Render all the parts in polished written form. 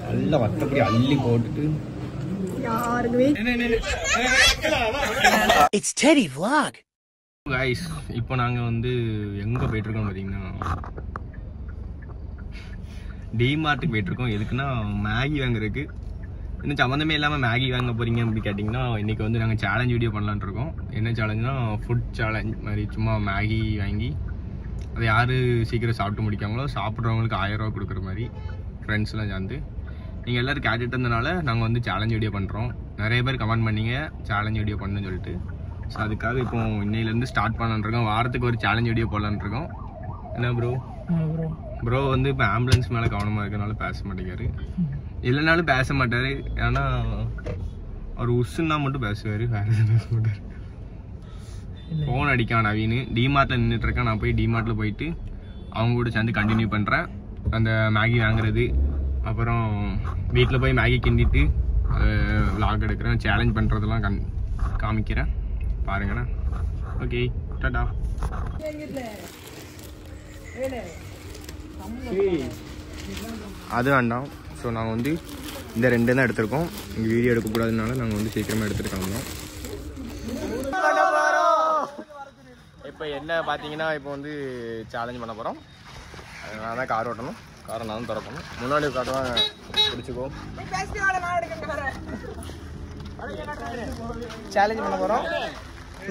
நல்ல வத்தப்படி அள்ளி போட்டுட்டு இப்போ நாங்க வந்து எங்க போயிட்டு இருக்கோம் பாத்தீங்கன்னா டிமார்ட்டுக்கு போயிட்டு இருக்கோம். எதுக்குன்னா மேகி வாங்குறதுக்கு. இன்னும் சம்மந்தமே இல்லாமல் மேகி வாங்க போறீங்க அப்படி கேட்டிங்கன்னா இன்றைக்கி வந்து நாங்கள் சேலஞ்ச் வீடியோ பண்ணலான்னு இருக்கோம். என்ன சேலஞ்சுனா ஃபுட் சேலஞ்ச் மாதிரி சும்மா மேகி வாங்கி அதை யார் சீக்கிரம் சாப்பிட்டு முடிக்காங்களோ சாப்பிட்றவங்களுக்கு 1000 ரூபா கொடுக்குற மாதிரி ஃப்ரெண்ட்ஸ்லாம் சேர்ந்து நீங்கள் எல்லோரும் கேட்டுட்டு இருந்தனால நாங்கள் வந்து சேலஞ்ச் வீடியோ பண்ணுறோம். நிறைய பேர் கமெண்ட் பண்ணிங்க சேலஞ்ச் வீடியோ பண்ணுன்னு சொல்லிட்டு. ஸோ அதுக்காக இப்போ இன்னையிலேருந்து ஸ்டார்ட் பண்ணலான்னு இருக்கோம். வாரத்துக்கு ஒரு சேலஞ்ச் வீடியோ போடலான்னு இருக்கோம். என்ன ப்ரோ வந்து இப்போ ஆம்புலன்ஸ் மேலே கவனமாக இருக்கனால பேச மாட்டேங்காரு. இல்லைனாலும் பேச மாட்டார். ஏன்னா அவர் உசுன்னா மட்டும் பேசுவார், வேறு எதுவும் பேச மாட்டார். ஃபோன் அடிக்கான் நவீன். டிமார்ட்டில் நின்றுட்டுருக்கேன். நான் போய் டிமார்ட்டில் போயிட்டு அவங்க கூட சேர்ந்து கண்டினியூ பண்ணுறேன் அந்த மேகி வாங்குறது. அப்புறம் வீட்டில் போய் மேகி கிண்டிட்டு விளாக் எடுக்கிறேன். சேலஞ்ச் பண்ணுறதெல்லாம் காமிக்கிறேன் பாருங்கண்ணா. ஓகே டாடா. அது வேண்டாம். ஸோ நாங்கள் வந்து இந்த 2 தான் எடுத்திருக்கோம். இங்கே வீடியோ எடுக்கக்கூடாதுனால நாங்கள் வந்து சீக்கிரமாக எடுத்துகிட்டு கிளம்புறோம். இப்போ என்ன பார்த்தீங்கன்னா இப்போ வந்து சேலஞ்ச் பண்ண போகிறோம். நான் தான் கார் ஓட்டணும். காரை நான் தான் திறக்கணும். முன்னாடி காட்டலாம் பிடிச்சிக்கோ. சேலஞ்ச் பண்ண போகிறோம்.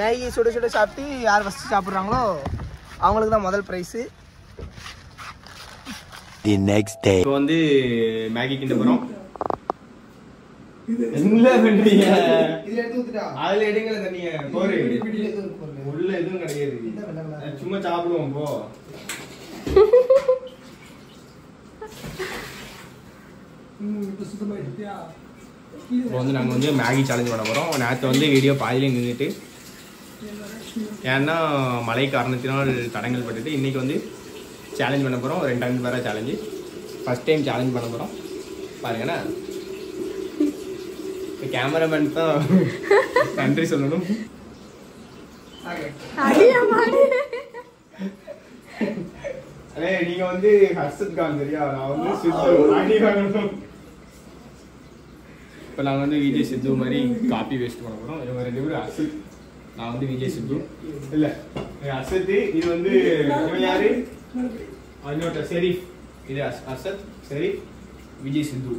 மேகி சுட சுட சாப்பிட்டு யார் ஃபஸ்ட்டு சாப்பிட்றாங்களோ அவங்களுக்கு தான் முதல் ப்ரைஸு. The next day. இப்போ வந்து மேகி கிண்ட போறோம். என்ன பண்றீங்க? இதுல எடுத்து ஊத்துடா. அதுல எடுங்கல தண்ணிய. போரு. உள்ள எதுவும் கிடையாது. சும்மா சாப்பிடுவோம் போ. இப்போ சுத்தமா எடுத்தியா? இப்போ வந்து நாங்க வந்து மேகி சேலஞ்ச் பண்ண போறோம். நேத்து வந்து வீடியோ பாதியில நின்னுட்டு ஏன்னா மழை காரணத்தினால் தடங்கள் பட்டுட்டு இன்னைக்கு வந்து சேலஞ்ச் பண்ண போகிறோம். 2 டைம் வேறு சேலஞ்சு. ஃபஸ்ட் டைம் சேலஞ்ச் பண்ண போகிறோம் பாருங்கண்ணா. கேமராமேன் தான் நன்றி சொல்லணும். அதே நீங்கள் வந்து ஹர்ஷத் கான் சரியா, நான் வந்து சித்து. இப்போ நாங்கள் வந்து விஜய் சித்து மாதிரி காப்பி வேஸ்ட் பண்ண போகிறோம். இவங்க 2 பேரும் ஹர்ஷத், நான் வந்து விஜய் சித்து. இல்லை ஹர்ஷத்து. இது வந்து இவன் யாரு? இன்னொரு ஷெரீஃப். இது அர்ஷத், ஷெரீஃப், விஜய் சித்து.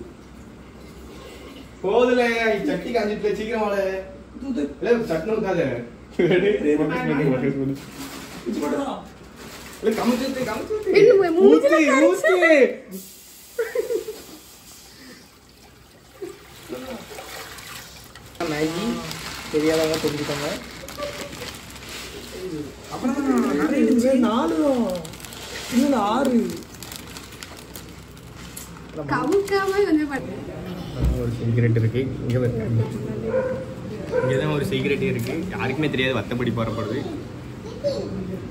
போதுல சட்டி காஞ்சிட்டு சீக்கிரம் வாழ. சட்னு ஊத்தாத. மேகி தெரியாதவங்க தெரிஞ்சுக்கோங்க. அப்புறம் 4 இன்னும் 6 ஒரு சீக்ரெட் இருக்கு. இங்கதான் ஒரு சீக்ரெட்டே இருக்கு. யாருக்குமே தெரியாது. வத்தப்படி போறப்படுது.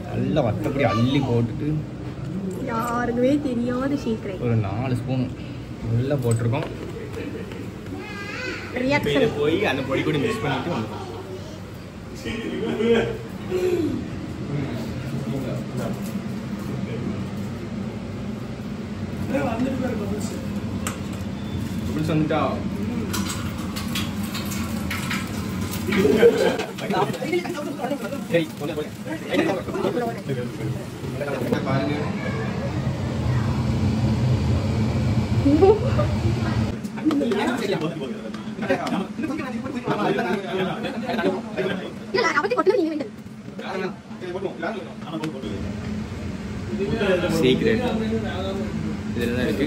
நல்ல வத்தப்படி அள்ளி போட்டுட்டு யாருக்குமே தெரியாத சீக்ரெட் ஒரு 4 ஸ்பூன் உள்ள போட்டிருக்கோம். போய் அந்த பொடி கூட மிக்ஸ் பண்ணிட்டு வந்துடும். வந்துட்டா பாருங்க. சீக்ரெட் இதுல தான் இருக்கு.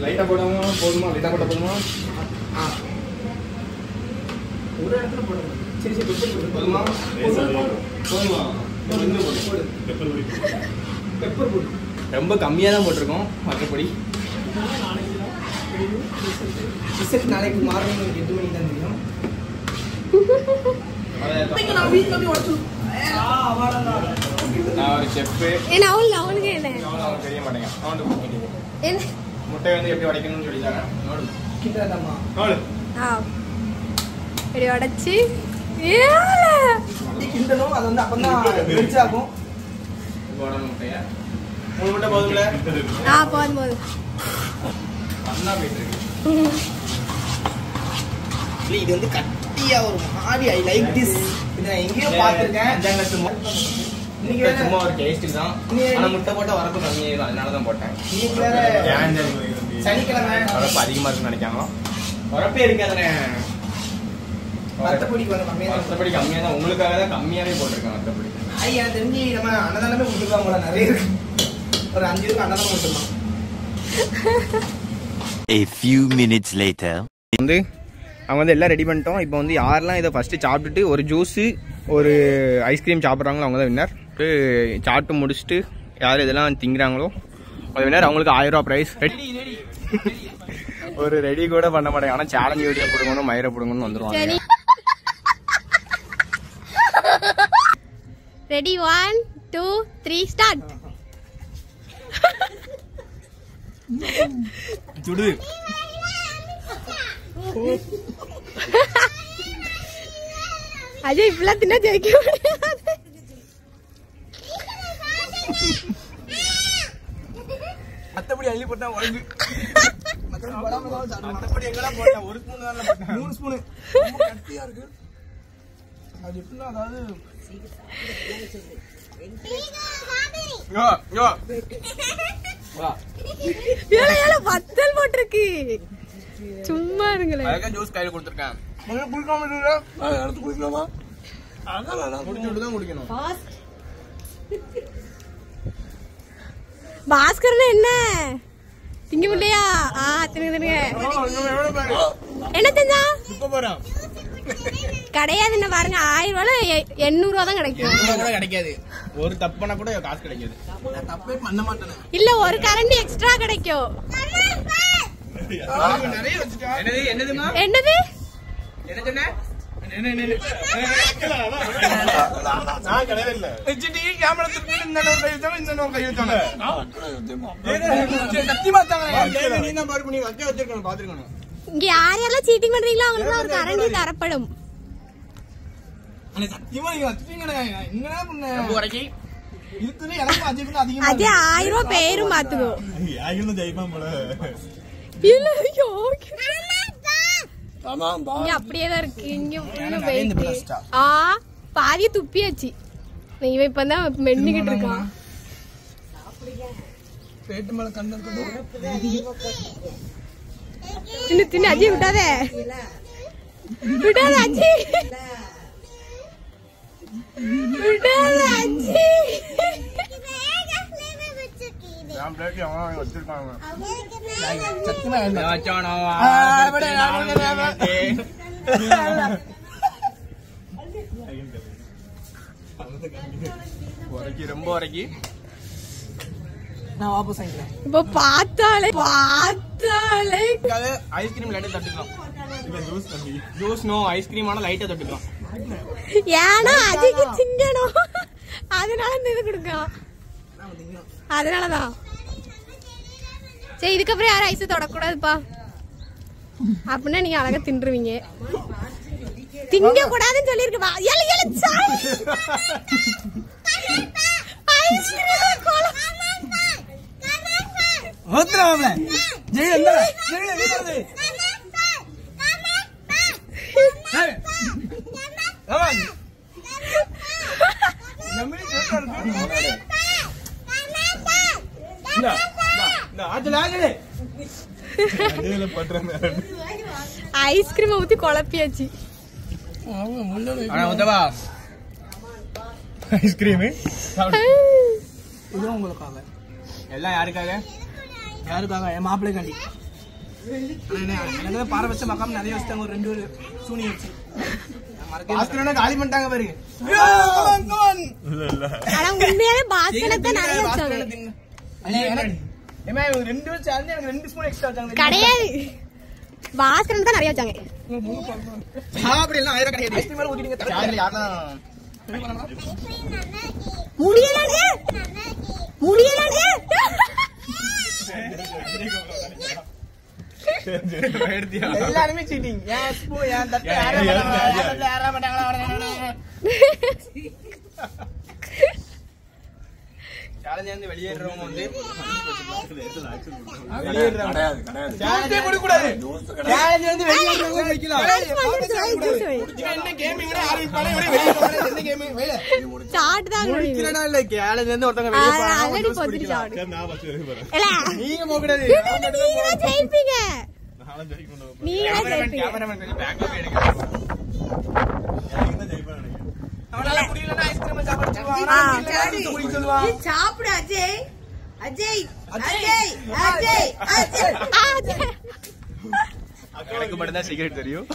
லைட்டா போடாம போதுமா? லைட்டா போட்டா போதுமா? ஒரு இடத்துல போடுங்க. சரி போதுமா? ரொம்ப கம்மியாக தான் போட்டிருக்கோம். மற்றபடி ரிசல்ட் நாளைக்கு மார்னிங் 8 மணிக்கு தான் தெரியும். நான் ஒரு செஃப்பு. அவனுக்கு என்ன அவனுக்கு தெரிய மாட்டேங்க. என்ன முட்டை வந்து எப்படி உடைக்கணும்னு சொல்லிட்டாங்க. கிட்டதாம்மா நோடு இப்படி உடைச்சு கிண்டணும். அது வந்து அப்பதான் வெடிச்சாகும். முட்டையா 3 முட்டை போதும்ல? போதும் நல்லா போயிட்டு இருக்கு. இது வந்து கட்டியா ஒரு மாதிரி ஐ லைக் திஸ். இதை நான் எங்கேயோ பார்த்துருக்கேன். இன்னைக்கு சும்மா ஒரு டேஸ்ட் தான். ஆனா முட்டை போட்டா வரப்பு கம்மியாயிடும். அதனால தான் போட்டேன். இன்னைக்கு வேற சனிக்கிழமை வரப்பு அதிகமா இருக்குன்னு நினைக்காங்களோ? வரப்பே இருக்காதுண்ணே. மற்றபடி மற்றபடி கம்மியா தான். உங்களுக்காக தான் கம்மியாவே போட்டிருக்கேன். மற்றபடி எனக்கு தெரிஞ்சு நம்ம அன்னதானமே கொடுத்துருக்காங்க போல. நிறைய இருக்கு. ஒரு 5 இருக்கு அன்னதானம் கொடுத்துருக்கான். A few minutes later வந்து அவங்க வந்து எல்லாம் ரெடி பண்ணிட்டோம். இப்போ வந்து யாரெல்லாம் இதை ஃபஸ்ட்டு சாப்பிட்டுட்டு ஒரு ஜூஸு ஒரு ஐஸ்கிரீம் சாப்பிட்றாங்களோ அவங்க தான் வின்னர். சாப்பிட்டு முடிச்சுட்டு யார் இதெல்லாம் திங்குறாங்களோ அது வின்னர். அவங்களுக்கு 1000 ரூபா ப்ரைஸ். ஒரு ரெடி கூட பண்ண மாட்டேங்க. ஆனால் சேலஞ்ச் வீடியோ கொடுக்கணும், மயிரை கொடுங்கன்னு வந்துடுவாங்க. Ready 1 2 3 start. சுடு. அஜய் இப்பெல்லாம் தின்னா ஜெயிக்க முடியாது. மற்றபடி அள்ளி போட்டா உடம்பு. மற்றபடி எங்கடா போட்டா? ஒரு ஸ்பூன் தான் போட்டேன். 3 ஸ்பூன் கட்டியா இருக்கு. அது எப்படின்னா அதாவது பத்தல் போட்டிருக்கு. சும்மா இருங்களேன். ஜூஸ் கையில கொடுத்துருக்கேன். குடிக்கலாமா? குடிச்சுட்டு தான் குடிக்கணும். பாஸ்கர்னா என்ன திங்க முடியா? தின்னுங்க. என்ன செஞ்சா கிடையாது. பாருங்க 1000 ரூபாய் 800 ரூபா தான் கிடைக்கும். கூட கிடைக்காது. ஒரு தப்புனா கூட காசு கிடைக்காது. தப்பே பண்ண மாட்டேன். இல்ல ஒரு கரண்டி எக்ஸ்ட்ரா கிடைக்கும். நிறைய வச்சுட்டா. என்னதுமா? என்னது? என்ன சொன்ன? நான் கிடையவே இல்ல. ஹெச்டி கேமரா திருப்பி இந்த நோர் கை வச்சாங்க, இந்த நோர் கை வச்சாங்க. சத்தியமா தாங்க. நீ தான் பாரு பண்ணி வச்சே வச்சிருக்கணும், பாத்துக்கணும். இங்க யாரெல்லாம் சீட்டிங் பண்றீங்களோ அவங்களுக்கு ஒரு கரண்டி தரப்படும். அண்ணே சத்தியமா நீங்க வச்சிட்டீங்கண்ணே. என்னடா பண்ண? ரொம்ப வரைக்கி இதுக்குன்னு எனக்கு அதிகமா அது 1000 ரூபாய் பேரும் பாத்துக்கோ. யாருன்னு ஜெயிப்பான் போல. இல்ல ஐயோ. இங்க அப்படியே தான் இருக்கு. இங்க ஃபுல்லா வெயிட். பாதிய துப்பியாச்சு. இவன் இப்பதான் மென்னுகிட்டு இருக்கான். பேட்டு மேல கண்ணு தின்னு அஜய் விட்டாத அஜய் விட்டாத அஜய். ரொம்ப வரைக்கி நான் வாபஸ் வாங்கிக்கிறேன். இப்ப பார்த்தாலே ஐஸ்கிரீம் லைட்டா தட்டுக்கலாம். ஜூஸ் நோ ஐஸ்கிரீம் ஆனா லைட்டா தட்டுக்கலாம். ஏன்னா அஜய்க்கு திங்கணும். அதனால இது கொடுக்கலாம். அதனாலதான் சரி. இதுக்கப்புறம் யாரும் ஐஸ் தொடக்கூடாதுப்பா. அப்படின்னா நீங்க அழகா தின்றுவீங்க. திங்க கூடாதுன்னு சொல்லிருக்கா. ஐஸ்கிரீம் ஊத்தி குழப்பியாச்சு. ஐஸ்கிரீம் இதுவும் உங்களுக்காக. எல்லாம் யாருக்காக? யாருக்காக? என் மாப்பிள்ளைக்காண்டி. எனக்கு பாறை வச்ச மக்காம நிறைய வச்சுட்டாங்க. ஒரு 2 சூனி வச்சு காலி பண்ணிட்டாங்க பாருங்க. உண்மையாவே பாஸ்கரத்தை நிறைய வச்சாங்க. கிடையாது, பாஸ்கரன் தான் நிறைய வச்சாங்க. முடியலானே முடியலானே. எல்லாருமே சீட்டிங். வெளியேறவங்க வந்து சாப்பிடு அஜய். அஜய் அஜய் அஜய் அஜய். எனக்கு மட்டும் தான் சிகரெட் தெரியும்.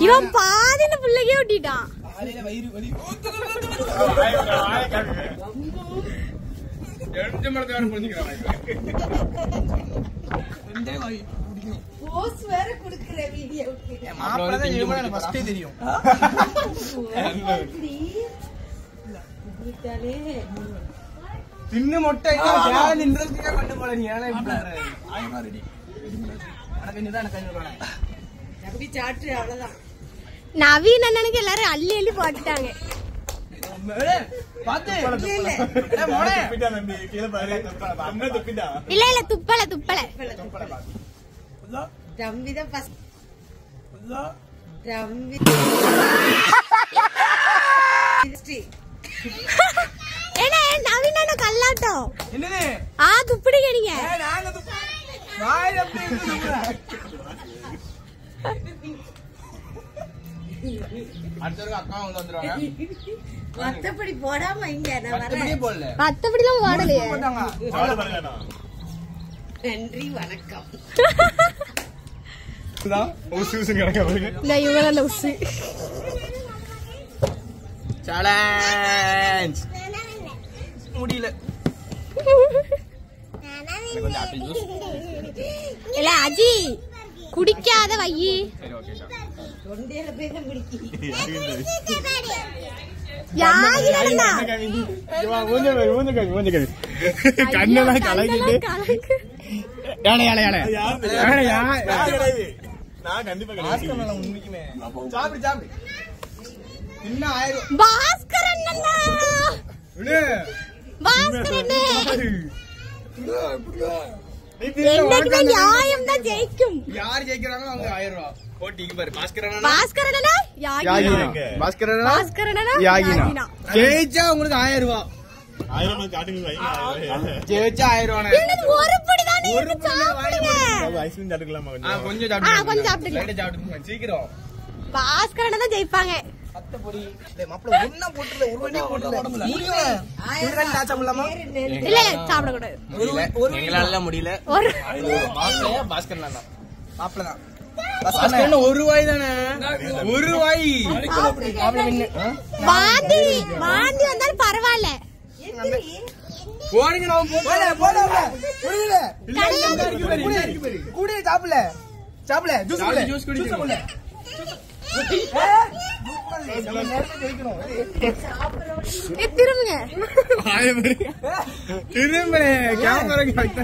இவன் பாதின பிள்ளைக்கே விட்டிட்டான். போஸ் வேற குடுக்குற வீடியோக்கு. ஃபர்ஸ்டே தெரியும். தின்னு மொட்டை இன்ட்ரெஸ்டிங்கா கொண்டு போல. நீ ஏன்னா நம்பி சாட்டு அவ்வளவுதான். நவீன் அண்ணனுக்கு எல்லாரும் அள்ளி அள்ளி போட்டுட்டாங்க. இல்ல இல்ல துப்பல துப்பல. தம்பிதான் ஃபர்ஸ்ட். தம்பி என்ன நவீன் அண்ணன் கல்லாட்டம். என்னது? துப்பிடுங்க நீங்க. மத்தபடி போடாம இங்க நான் வரேன். மத்தபடிலாம் ஓடலையே. நன்றி வணக்கம். இந்த இவங்க அந்த உசு சேலஞ்ச் முடியல. இல்ல அஜி குடிக்காத வையி. தொண்டையில பேச முடிக்கி. கண்ணெல்லாம் கலக்கிட்டு நியாயம் தான் ஜெயிக்கும். யார் ஜெயிக்கிறாங்களோ அவங்க 1000 ரூபாய் போட்டிக்கு பாரு. ஜெயிச்சா உங்களுக்கு 1000 ரூபாய். ஜெயிச்சா 1000 ரூபாய். கொஞ்சம் சாப்பிட்டுக்கலாம். சீக்கிரம் பாஸ்கரன் தான் ஜெயிப்பாங்க. இல்ல சாப்பிடக்கூடாது. முடியல. ஒரு ரூபாய் தானே. ஒரு ரூபாய் வாந்தி வந்தாலும் பரவாயில்ல. திரும்புங்க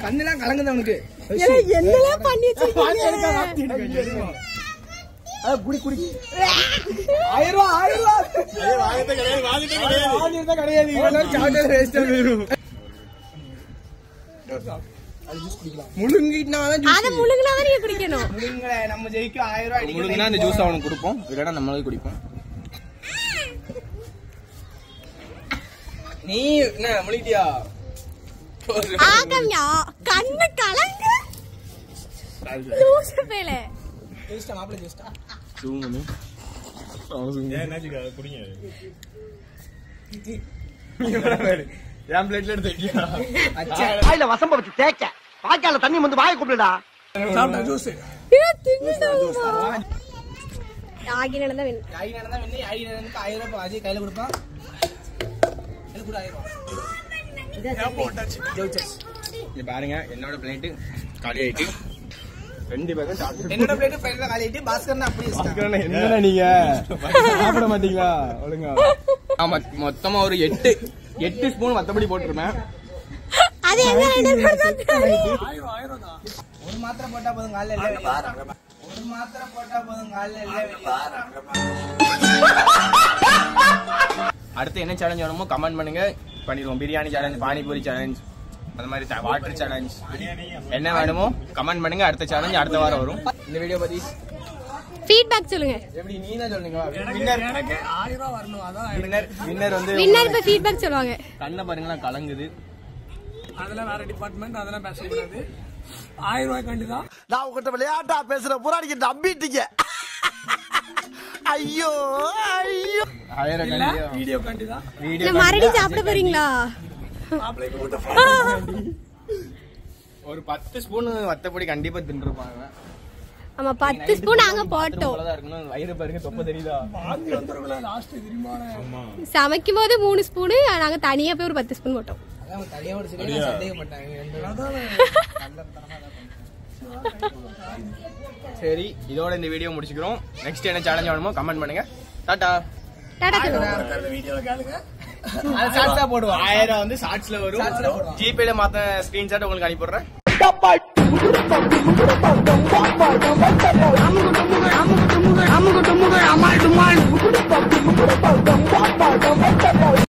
கண்ணெல்லாம் கலங்குது அவனுக்கு. என்னெல்லாம் பண்ணி வச்சிருக்கீங்க. 1000 ரூபாய். முழுங்கினாதான் நீங்க குடிக்கணும். நம்ம ஜெயிக்க 1000 ரூபாய். முழுங்கினா அந்த ஜூஸ் அவனுக்கு கொடுப்போம், இல்லைன்னா நம்மளே குடிப்போம். நீ என்ன முழுங்கிட்டியா? ஆகம்யா கண்ணு கலங்கு. லூசு பேல. ஜெயிஸ்டா மாப்ள ஜெயிஸ்டா. தூங்குனு. அவன் தூங்கு. என்னாச்சு குடிங்க. என் பிளேட்ல எடுத்து வைக்கியா? வாயில வசம்ப வச்சு தேய்க்க வாய்க்கால தண்ணி வந்து வாயை கூப்பிடுடா. ஆகி நடந்தா வேணும். யாகி நடந்தா வெண்ணி, யாகி நடந்தா 1000 ரூபாய் அஜய் கையில கொடுப்பான். இது கூட 1000 ரூபாய். இங்க பாருங்க என்னோட பிளேட் காலி ஆயிட்டு 2 பேரும் சாப்பிட்டு. என்னோட பிளேட் ஃபைனலா காலி ஆயிட்டு பாஸ்கர்னா அப்படியே வச்சிட்டான். என்னடா நீங்க சாப்பிட மாட்டீங்களா ஒழுங்கா? ஆமா மொத்தமா ஒரு 8 ஸ்பூன் மத்தபடி போட்டுருப்பேன். அது எங்க ரெண்டு ஒரு மாத்திரை போட்டா போதும் காலைல இல்ல. ஒரு மாத்திரை போட்டா போதும் காலைல இல்ல. அடுத்து என்ன சேலஞ்ச் வேணுமோ கமெண்ட் பண்ணுங்க, பண்ணிடுவோம். பிரியாணி சேலஞ்ச், பானிபூரி சேலஞ்ச், அந்த மாதிரி வாட்டர் சேலஞ்ச், என்ன வேணுமோ கமெண்ட் பண்ணுங்க. அடுத்த சேலஞ்ச் அடுத்த வாரம் வரும். இந்த வீடியோ பத்தி ஃபீட்பேக் சொல்லுங்க. எப்படி நீ தான் சொல்லுங்க. எனக்கு 1000 ரூபாய் வரணும். அதான் வின்னர் வந்து வின்னர் இப்ப ஃபீட்பேக் சொல்லுவாங்க. கண்ணை பாருங்களா கலங்குது. அதெல்லாம் வேற டிபார்ட்மெண்ட், அதெல்லாம் பேசக்கூடாது. 1000 ரூபாய் கண்டிதான். நான் உங்ககிட்ட விளையாட்டா பேசுற புறாடிக்கு நம்பிட்டீங்க. ஐயோ ஐயோ 1000 கண்டியா வீடியோ கண்டிதான். இல்ல மறுபடியும் சாப்பிட போறீங்களா? ஒரு 10 ஸ்பூன் வத்தப்பொடி கண்டிப்பா தின்றுப்பாங்க. ஆமா 10 ஸ்பூன் நாங்க போட்டோம். இருக்கணும். வயிறு பாருங்க தொப்பை தெரியுதா? லாஸ்ட் தெரியுமா? சமைக்கும் போது 3 ஸ்பூன் நாங்க தனியா போய் ஒரு 10 ஸ்பூன் போட்டோம். அதான் தனியோட சரி சந்தேகப்பட்டாங்க. சரி இதோட இந்த வீடியோ முடிச்சுக்கிறோம். நெக்ஸ்ட் என்ன சேலஞ்ச் வேணுமோ கமெண்ட் பண்ணுங்க. டாடா. டாடா சொல்லுங்க. வீடியோல கேளுங்க. அது ஷார்ட்ஸா போடுவோம். 1000 வந்து ஷார்ட்ஸ்ல வரும். ஜிபேல மாத்த ஸ்கிரீன்ஷாட் உங்களுக்கு அனுப்பிடுறேன். அமுகு டுமுகு அமால் டுமால்